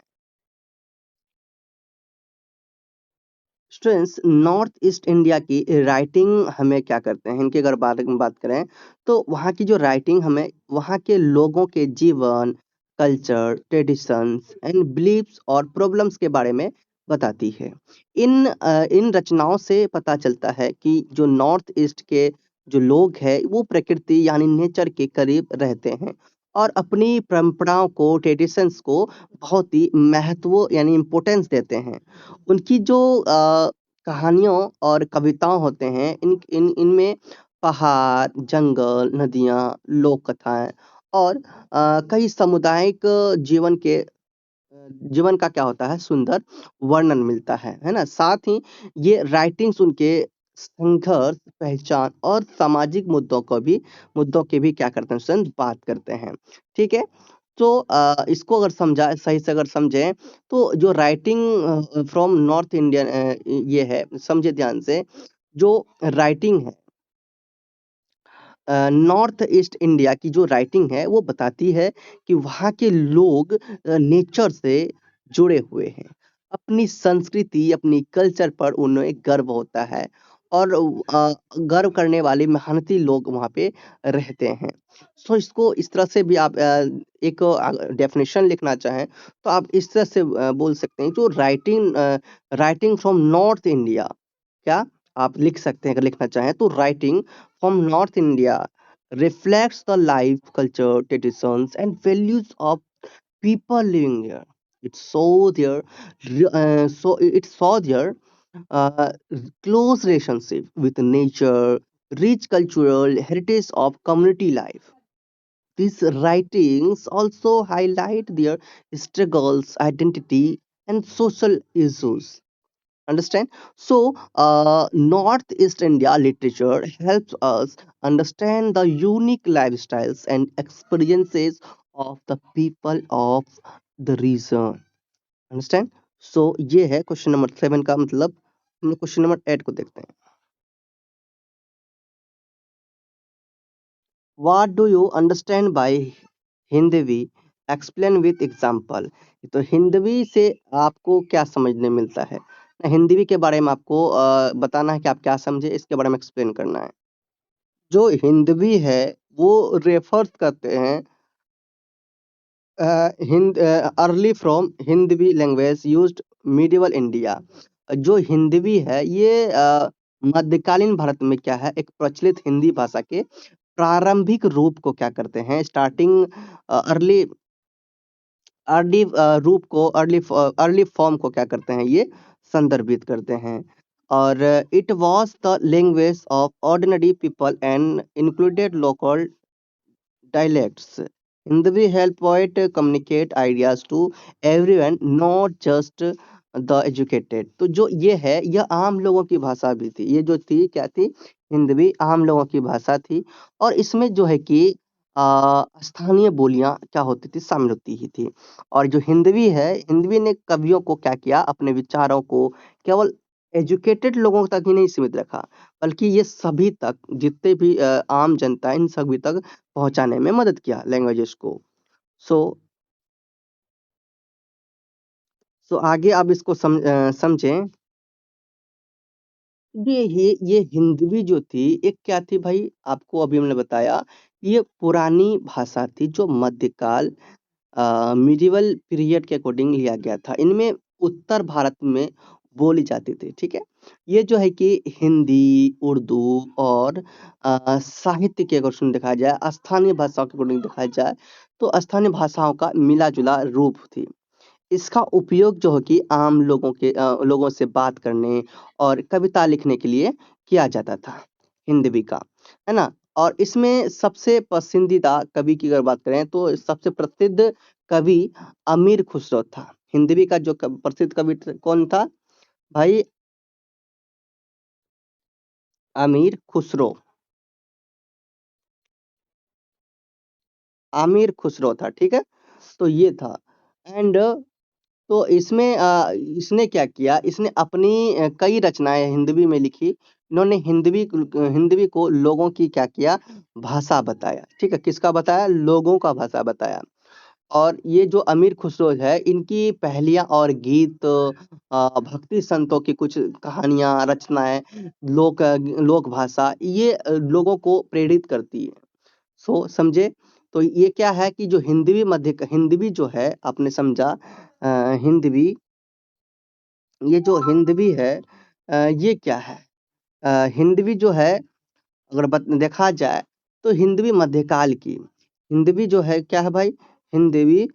स्टूडेंट्स, नॉर्थ ईस्ट इंडिया की राइटिंग हमें क्या करते हैं, इनकी अगर बात करें तो वहाँ की जो राइटिंग हमें वहाँ के लोगों के जीवन, कल्चर, ट्रेडिशंस एंड बिलीव्स और प्रॉब्लम्स के बारे में बताती है। इन रचनाओं से पता चलता है कि जो नॉर्थ ईस्ट के जो लोग हैं, वो प्रकृति यानी नेचर के करीब रहते हैं और अपनी परंपराओं को, ट्रेडिशंस को बहुत ही महत्व यानी इम्पोर्टेंस देते हैं। उनकी जो कहानियों और कविताओं होते हैं, इनमें पहाड़, जंगल, नदियाँ, लोक कथाएँ और कई सामुदायिक जीवन का क्या होता है, सुंदर वर्णन मिलता है ना? साथ ही ये राइटिंग्स उनके संघर्ष, पहचान और सामाजिक मुद्दों के भी क्या करते हैं, स्टूडेंट बात करते हैं, ठीक है? तो इसको अगर समझा सही से अगर समझें तो जो राइटिंग फ्रॉम नॉर्थ इंडियन ये है, समझे ध्यान से, जो राइटिंग है नॉर्थ ईस्ट इंडिया की जो राइटिंग है, वो बताती है कि वहाँ के लोग नेचर से जुड़े हुए हैं। अपनी संस्कृति, अपनी कल्चर पर उन्हें गर्व होता है और गर्व करने वाले मेहनती लोग वहाँ पे रहते हैं। सो इसको इस तरह से भी आप एक डेफिनेशन लिखना चाहें, तो आप इस तरह से बोल सकते हैं, जो राइटिंग फ्रॉम नॉर्थ इंडिया, क्या आप लिख सकते हैं, अगर लिखना चाहें तो, writing from North India reflects the life, culture, traditions, and values of people living there. It saw their uh, close relationship with nature, rich cultural heritage of community life. These writings also highlight their struggles, identity, and social issues. Understand? So Northeast India literature helps us understand the unique lifestyles and experiences of the people of the region. Understand? So ये है question number 7 का मतलब। हम लोग question number 8 को देखते हैं। What do you understand by Hindavi, explain with example? तो हिंदवी से आपको क्या समझने मिलता है हिंदवी के बारे में आपको बताना है कि आप क्या समझे, इसके बारे में एक्सप्लेन करना है। जो हिंदवी है, वो रेफर्स करते हैं early from Hindavi language used medieval India. जो हिंदवी है ये मध्यकालीन भारत में क्या है, एक प्रचलित हिंदी भाषा के प्रारंभिक रूप को क्या करते हैं, स्टार्टिंग अर्ली अर्ली रूप को, अर्ली फॉर्म को क्या करते हैं, ये संदर्भित करते हैं। और it was the language of ordinary people and included local dialects. Hindi help poet communicate ideas to everyone, not just the educated. तो जो ये है, यह आम लोगों की भाषा भी थी। ये जो थी क्या थी, हिंदवी आम लोगों की भाषा थी। और इसमें जो है कि स्थानीय बोलियां क्या होती थी, शामिल होती ही थी। और जो हिंदवी है, हिंदवी ने कवियों को क्या किया, अपने विचारों को केवल एजुकेटेड लोगों तक ही नहीं सीमित रखा, बल्कि ये सभी तक, जितने भी आम जनता है, इन सभी तक पहुंचाने में मदद किया लैंग्वेजेस को। सो सो आगे आप इसको समझें। ये हिंदवी जो थी, एक क्या थी भाई, आपको अभी हमने बताया, ये पुरानी भाषा थी जो मध्यकाल मिडिवल पीरियड के अकॉर्डिंग लिया गया था। इनमें उत्तर भारत में बोली जाती थी, ठीक है। ये जो है कि हिंदी, उर्दू और साहित्य के अगर देखा जाए, स्थानीय भाषाओं के अकॉर्डिंग देखा जाए, तो स्थानीय भाषाओं का मिला जुला रूप थी। इसका उपयोग जो है कि आम लोगों से बात करने और कविता लिखने के लिए किया जाता था, हिंदवी का, है ना। और इसमें सबसे पसंदीदा कवि की अगर बात करें, तो सबसे प्रसिद्ध कवि अमीर खुसरो था। हिंदवी का जो प्रसिद्ध कवि कौन था भाई, अमीर खुसरो। आमिर खुसरो था, ठीक है। तो ये था। एंड तो इसमें इसने क्या किया, इसने अपनी कई रचनाएं हिंदवी में लिखी। इन्होंने हिंदवी को लोगों की क्या किया, भाषा बताया, ठीक है। किसका बताया, लोगों का भाषा बताया। और ये जो अमीर खुसरो है, इनकी पहेलियां और गीत, भक्ति संतों की कुछ कहानियां, रचनाएं, लोक भाषा, ये लोगों को प्रेरित करती है। सो समझे। तो ये क्या है कि जो हिंदवी जो है, आपने समझा, हिंदवी, ये जो हिंदवी है, ये क्या है, हिंदवी जो है, अगर देखा जाए, तो हिंदवी मध्यकाल की, हिंदवी जो है क्या है भाई, हिंदवी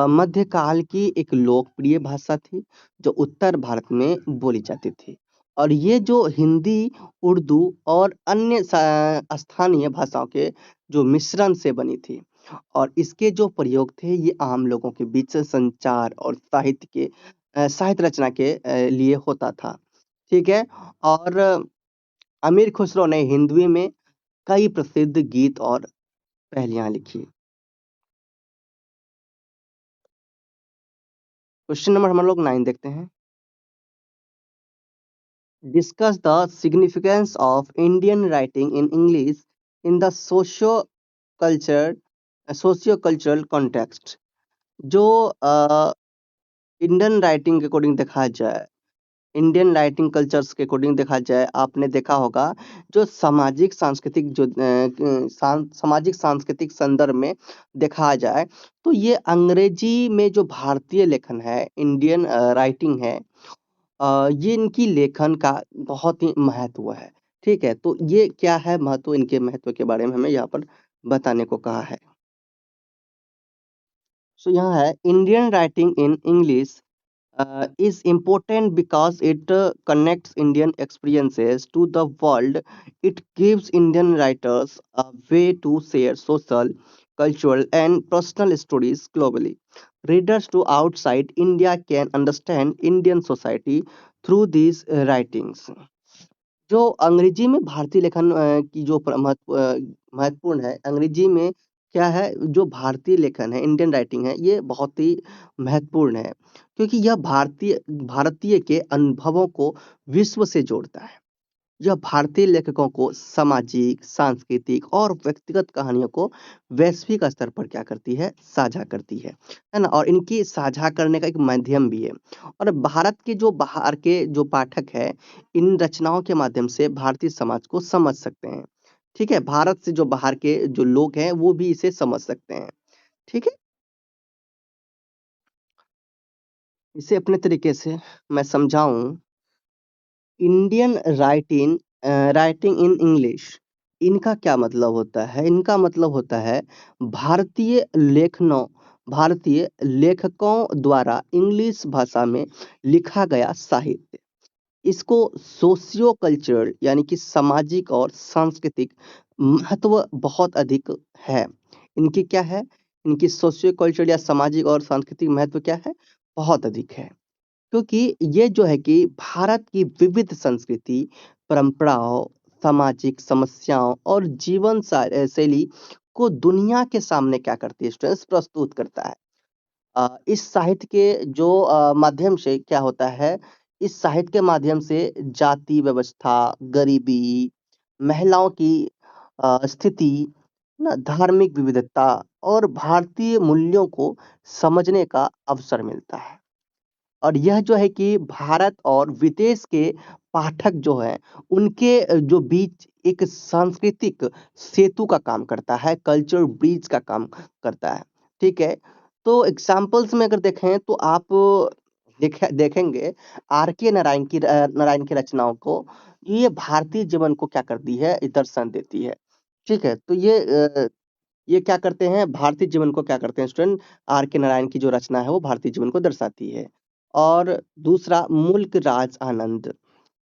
मध्यकाल की एक लोकप्रिय भाषा थी, जो उत्तर भारत में बोली जाती थी। और ये जो हिंदी, उर्दू और अन्य स्थानीय भाषाओं के जो मिश्रण से बनी थी। और इसके जो प्रयोग थे, ये आम लोगों के बीच संचार और साहित्य रचना के लिए होता था, ठीक है। और अमीर खुसरो ने हिंदवी में कई प्रसिद्ध गीत और पहेलियां लिखी। क्वेश्चन नंबर हम लोग 9 देखते हैं। Discuss the significance of Indian writing in English in the socio cultural context. जो इंडियन राइटिंग के अकॉर्डिंग देखा जाए, इंडियन राइटिंग कल्चर्स के अकॉर्डिंग देखा जाए, आपने देखा होगा, जो सामाजिक सांस्कृतिक संदर्भ में देखा जाए, तो ये अंग्रेजी में जो भारतीय लेखन है, इंडियन राइटिंग है, ये इनकी लेखन का बहुत ही महत्व है, ठीक है। तो ये क्या है महत्व, इनके महत्व के बारे में हमें यहाँ पर बताने को कहा है। सो यहाँ है, Indian writing in English is important because it connects Indian experiences to the world. It gives Indian writers a way to share social, cultural, and personal stories globally. Readers to outside India can understand Indian society through these writings. जो अंग्रेजी में भारतीय लेखन की जो महत्वपूर्ण है, अंग्रेजी में क्या है, जो भारतीय लेखन है, इंडियन राइटिंग है, ये बहुत ही महत्वपूर्ण है, क्योंकि यह भारतीय भारतीय के अनुभवों को विश्व से जोड़ता है। यह भारतीय लेखकों को सामाजिक, सांस्कृतिक और व्यक्तिगत कहानियों को वैश्विक स्तर पर क्या करती है? साझा करती है ना? और इनकी साझा करने का एक माध्यम भी है। और भारत के जो बाहर के जो पाठक हैं, इन रचनाओं के माध्यम से भारतीय समाज को समझ सकते हैं। ठीक है? भारत से जो बाहर के जो लोग हैं, वो भी इसे समझ सकते हैं। ठीक है? इसे अपने तरीके से मैं समझाऊँ, इंडियन राइटिंग इन इंग्लिश, इनका क्या मतलब होता है? इनका मतलब होता है भारतीय लेखकों द्वारा इंग्लिश भाषा में लिखा गया साहित्य। इसको सोशियो कल्चरल यानी कि सामाजिक और सांस्कृतिक महत्व बहुत अधिक है। इनकी क्या है? इनकी सोशियो कल्चरल या सामाजिक और सांस्कृतिक महत्व क्या है? बहुत अधिक है। क्योंकि ये जो है कि भारत की विविध संस्कृति, परंपराओं, सामाजिक समस्याओं और शैली को दुनिया के सामने क्या करती है स्टूडेंट्स? प्रस्तुत करता है। इस साहित्य के जो माध्यम से क्या होता है, इस साहित्य के माध्यम से जाति व्यवस्था, गरीबी, महिलाओं की स्थिति, ना धार्मिक विविधता और भारतीय मूल्यों को समझने का अवसर मिलता है। और यह जो है कि भारत और विदेश के पाठक जो हैं, उनके जो बीच एक सांस्कृतिक सेतु का काम करता है, कल्चर ब्रिज का काम करता है। ठीक है? तो एग्ज़ाम्पल्स में अगर देखें तो आप देखेंगे नारायण की रचनाओं को, ये भारतीय जीवन को क्या करती है? दर्शन देती है। ठीक है? तो ये क्या करते हैं? भारतीय जीवन को क्या करते हैं स्टूडेंट? आर के नारायण की जो रचना है वो भारतीय जीवन को दर्शाती है। और दूसरा मुल्क राज आनंद,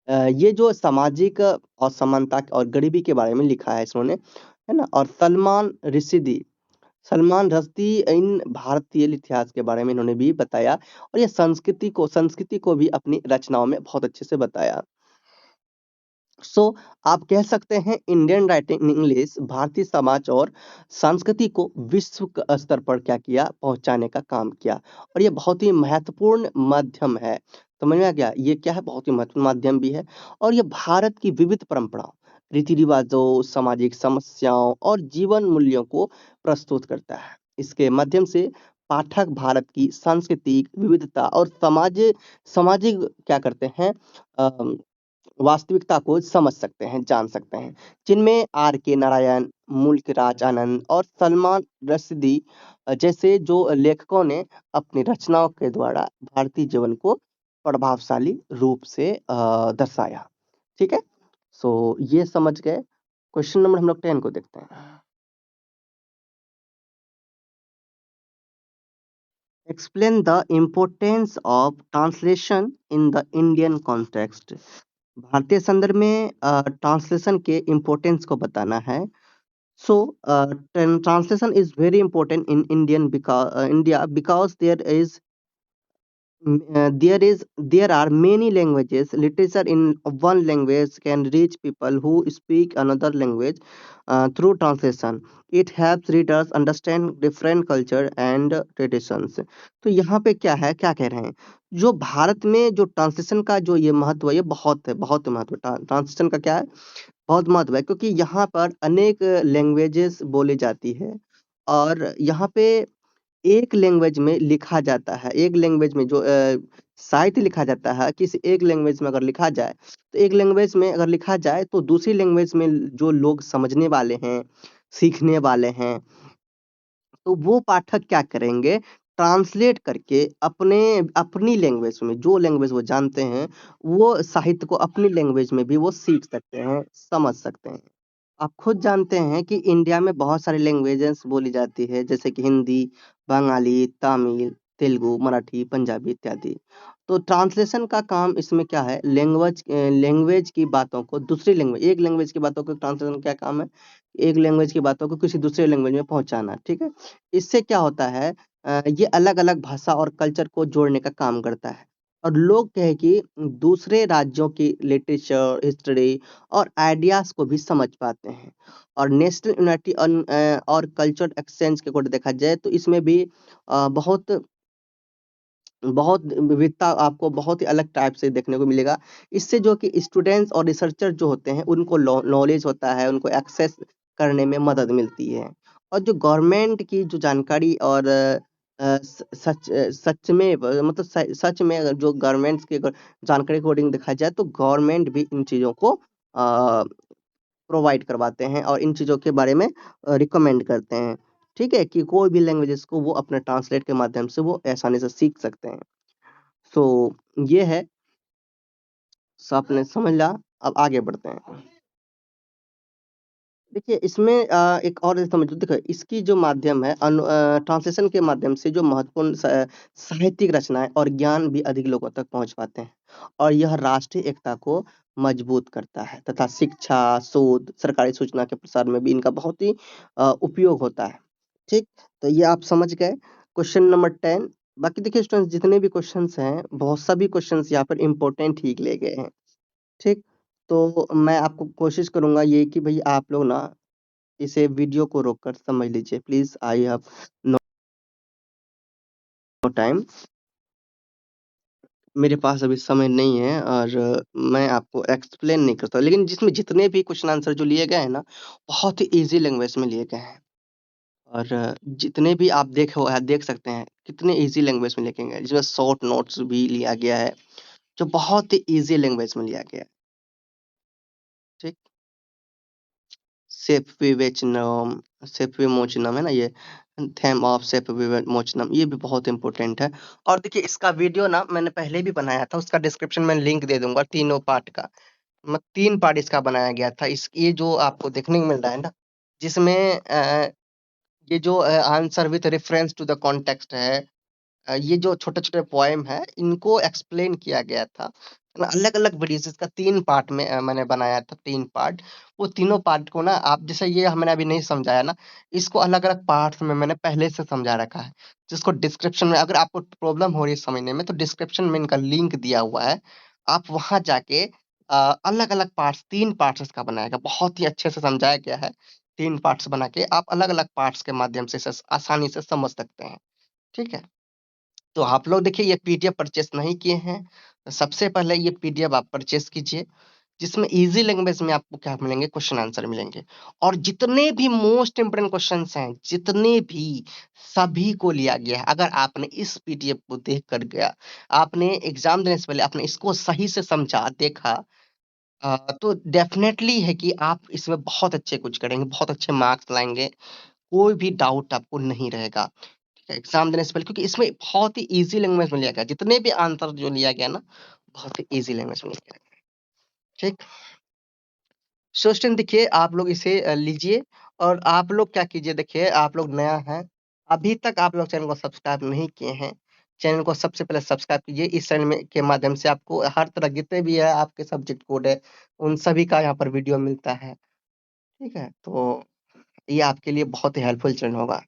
ये जो सामाजिक असमानता और गरीबी के बारे में लिखा है इन्होंने, है ना? और सलमान रश्दी इन भारतीय इतिहास के बारे में इन्होंने भी बताया और ये संस्कृति को भी अपनी रचनाओं में बहुत अच्छे से बताया। सो आप कह सकते हैं Indian writing in English Bharatiya Samaj और संस्कृति को विश्व स्तर पर क्या किया? पहुंचाने का काम किया। और ये बहुत ही महत्वपूर्ण माध्यम है। समझ में आ गया? ये क्या है? बहुत ही महत्वपूर्ण माध्यम भी है। और ये भारत की विविध परंपराओं, रीति रिवाजों, सामाजिक समस्याओं और जीवन मूल्यों को प्रस्तुत करता है। इसके माध्यम से पाठक भारत की सांस्कृतिक विविधता और सामाजिक क्या करते हैं? वास्तविकता को समझ सकते हैं, जान सकते हैं, जिनमें आर के नारायण, मुल्क राज आनंद और सलमान रश्दी जैसे जो लेखकों ने अपनी रचनाओं के द्वारा भारतीय जीवन को प्रभावशाली रूप से दर्शाया। ठीक है? सो ये समझ गए। क्वेश्चन नंबर हम लोग 10 को देखते हैं। Explain the importance of translation in the Indian context. भारतीय संदर्भ में ट्रांसलेशन के इम्पोर्टेंस को बताना है। So, translation is very important in India because there are many languages. Literature in one language can reach people who speak another language through translation. It helps readers understand different culture and traditions. तो यहाँ पे क्या है, क्या कह रहे हैं? जो भारत में जो ट्रांसलेशन का जो ये महत्व है, ये बहुत है, बहुत महत्व। ट्रांसलेशन का क्या है? बहुत महत्व है, क्योंकि यहाँ पर अनेक लैंग्वेजेस बोली जाती है और यहाँ पे एक लैंग्वेज में लिखा जाता है, एक लैंग्वेज में जो साहित्य लिखा जाता है, किसी एक लैंग्वेज में अगर लिखा जाए, तो एक लैंग्वेज में अगर लिखा जाए तो दूसरी लैंग्वेज में जो लोग समझने वाले हैं, सीखने वाले हैं, तो वो पाठक क्या करेंगे? ट्रांसलेट करके अपनी लैंग्वेज में, जो लैंग्वेज वो जानते हैं, वो साहित्य को अपनी लैंग्वेज में भी वो सीख सकते हैं, समझ सकते हैं। आप खुद जानते हैं कि इंडिया में बहुत सारी लैंग्वेजेस बोली जाती है, जैसे कि हिंदी, बंगाली, तमिल, तेलुगु, मराठी, पंजाबी इत्यादि। तो ट्रांसलेशन का काम इसमें क्या है? लैंग्वेज की बातों को दूसरी लैंग्वेज, एक लैंग्वेज की बातों को ट्रांसलेशन क्या काम है? एक लैंग्वेज की बातों को किसी दूसरे लैंग्वेज में पहुँचाना, ठीक है? इससे क्या होता है? ये अलग-अलग भाषा और कल्चर को जोड़ने का काम करता है और लोग कहें कि दूसरे राज्यों की लिटरेचर, हिस्ट्री और आइडियाज़ को भी समझ पाते हैं। और नेशनल यूनिटी और कल्चरल एक्सचेंज के अकॉर्डिंग देखा जाए तो इसमें भी बहुत बहुत विविधता आपको बहुत ही अलग टाइप से देखने को मिलेगा। इससे जो कि स्टूडेंट्स और रिसर्चर जो होते हैं उनको नॉलेज होता है, उनको एक्सेस करने में मदद मिलती है। और जो गवर्नमेंट की जो जानकारी और सच में मतलब सच में अगर जो गवर्नमेंट्स की अगर जानकारी अकॉर्डिंग देखा जाए तो गवर्नमेंट भी इन चीज़ों को प्रोवाइड करवाते हैं और इन चीज़ों के बारे में रिकमेंड करते हैं। ठीक है? कि कोई भी लैंग्वेजेस को वो अपने ट्रांसलेट के माध्यम से वो आसानी से सीख सकते हैं। सो ये है, सो आपने समझ लिया, अब आगे बढ़ते हैं। देखिए इसमें एक और समझो, देखो इसकी जो माध्यम है ट्रांसलेशन के माध्यम से जो महत्वपूर्ण साहित्यिक रचनाएँ और ज्ञान भी अधिक लोगों तक पहुँच पाते हैं और यह राष्ट्रीय एकता को मजबूत करता है तथा शिक्षा, शोध, सरकारी सूचना के प्रसार में भी इनका बहुत ही उपयोग होता है। ठीक? तो ये आप समझ गए। Question number 10। बाकी देखिए स्टूडेंट्स जितने भी क्वेश्चंस हैं, बहुत सभी क्वेश्चंस यहाँ पर इम्पोर्टेंट ही लिए गए हैं। ठीक? तो मैं आपको कोशिश करूँगा ये कि भई आप लोग ना इसे वीडियो को रोककर समझ लीजिए please. I have no time. मेरे पास अभी समय नहीं है और मैं आपको एक्सप्लेन नहीं कर सकता। लेकिन जिसमें जितने भी क्वेश्चन आंसर जो लिए गए हैं ना, बहुत ही ईज़ी लैंग्वेज में लिए गए हैं। और जितने भी आप देख सकते हैं, कितने ईज़ी लैंग्वेज में लिखे गए हैं, जिसमें शॉर्ट नोट्स भी लिया गया है, जो बहुत ही ईज़ी लैंग्वेज में लिया गया है। ठीक? सेप्पी विमोचनम है ना ये, थेम ऑफ सेप्पी विमोचनम, ये भी बहुत इम्पोर्टेंट है। और देखिए इसका वीडियो ना मैंने पहले भी बनाया था, उसका डिस्क्रिप्शन में लिंक दे दूँगा तीनों पार्ट का। 3 पार्ट इसका बनाया गया था। ये जो आपको देखने को मिल रहा है ना, जिसमें ये जो answer with reference to the context है, ये जो छोटे-छोटे पोएम हैं, इनको एक्सप्लेन किया गया था। अलग-अलग वीडियोज़ इसका 3 पार्ट में मैंने बनाया था 3 पार्ट। वो तीनों पार्ट को ना आप जैसे ये मैंने अभी नहीं समझाया ना, इसको अलग-अलग पार्ट्स में मैंने पहले से समझा रखा है। जिसको डिस्क्रिप्शन में अगर आपको प्रॉब्लम हो रही है समझने में, तो डिस्क्रिप्शन में इनका लिंक दिया हुआ है। आप वहाँ जाके अलग-अलग पार्ट्स 3 पार्ट्स इसका बनाया गया। बहुत ही अच्छे से समझाया गया है। 3 पार्ट्स बना के आप अलग-अलग पार्ट्स के माध्यम से इसे आसानी से समझ सकते हैं। ठीक है? तो आप लोग देखिए ये पीडीएफ परचेज़ नहीं किए हैं, तो सबसे पहले ये पीडीएफ आप परचेज़ कीजिए, जिसमें ईज़ी लैंग्वेज में आपको क्या मिलेंगे, क्वेश्चन आंसर मिलेंगे। और जितने भी मोस्ट इम्पोर्टेंट क्वेश्चन्स हैं, जितने भी, सभी को लिया गया है। अगर आपने इस पीडीएफ को देख कर गया, आपने एग्ज़ाम देने से पहले आपने इसको सही से समझा, देखा, तो डेफ़िनेटली है कि आप इसमें बहुत अच्छे कुछ करेंगे, बहुत अच्छे मार्क्स लाएँगे, कोई भी डाउट आपको नहीं रहेगा। ठीक है? एग्ज़ाम देने से पहले, क्योंकि इसमें बहुत ही ईज़ी लैंग्वेज में लिया गया है। जितने भी आंसर जो लिया गया ना, बहुत ही ईज़ी लैंग्वेज में लिया गया है। ठीक? सो स्टूडेंट देखिए आप लोग इसे लीजिए और आप लोग क्या कीजिए, देखिए आप लोग नया हैं, अभी तक आप लोग चैनल को सब्सक्राइब नहीं किए हैं, चैनल को सबसे पहले सब्सक्राइब कीजिए। इस चैनल में के माध्यम से आपको हर तरह जितने भी है आपके सब्जेक्ट कोड है, उन सभी का यहाँ पर वीडियो मिलता है। ठीक है? तो ये आपके लिए बहुत ही हेल्पफुल चैनल होगा।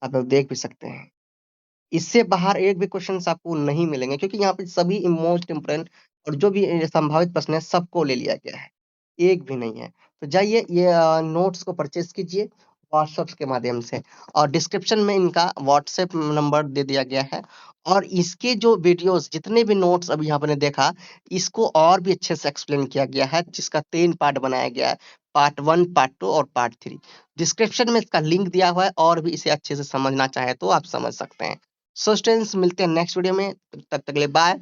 आप लोग देख भी सकते हैं। इससे बाहर एक भी क्वेश्चन्स आपको नहीं मिलेंगे, क्योंकि यहाँ पे सभी मोस्ट इम्पोर्टेंट और जो भी संभावित प्रश्न है सबको ले लिया गया है, एक भी नहीं है। तो जाइए ये नोट्स को परचेज़ कीजिए व्हाट्सएप के माध्यम से, और डिस्क्रिप्शन में इनका व्हाट्सएप नंबर दे दिया गया है। और इसके जो वीडियोज़ जितने भी नोट्स अभी आपने देखा, इसको और भी अच्छे से एक्सप्लेन किया गया है, जिसका 3 पार्ट बनाया गया है, पार्ट 1, पार्ट 2 और पार्ट 3। डिस्क्रिप्शन में इसका लिंक दिया हुआ है, और भी इसे अच्छे से समझना चाहे तो आप समझ सकते हैं। सो स्टूडेंट्स मिलते हैं नेक्स्ट वीडियो में, तब तक के लिए बाय।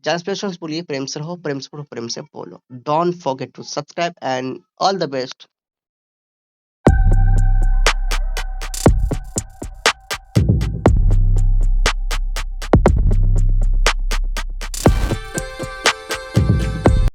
जस्ट पेशेंस बोलिए, प्रेम से रहो, प्रेम से पढ़ो, प्रेम से बोलो। Don't forget to subscribe and all the best.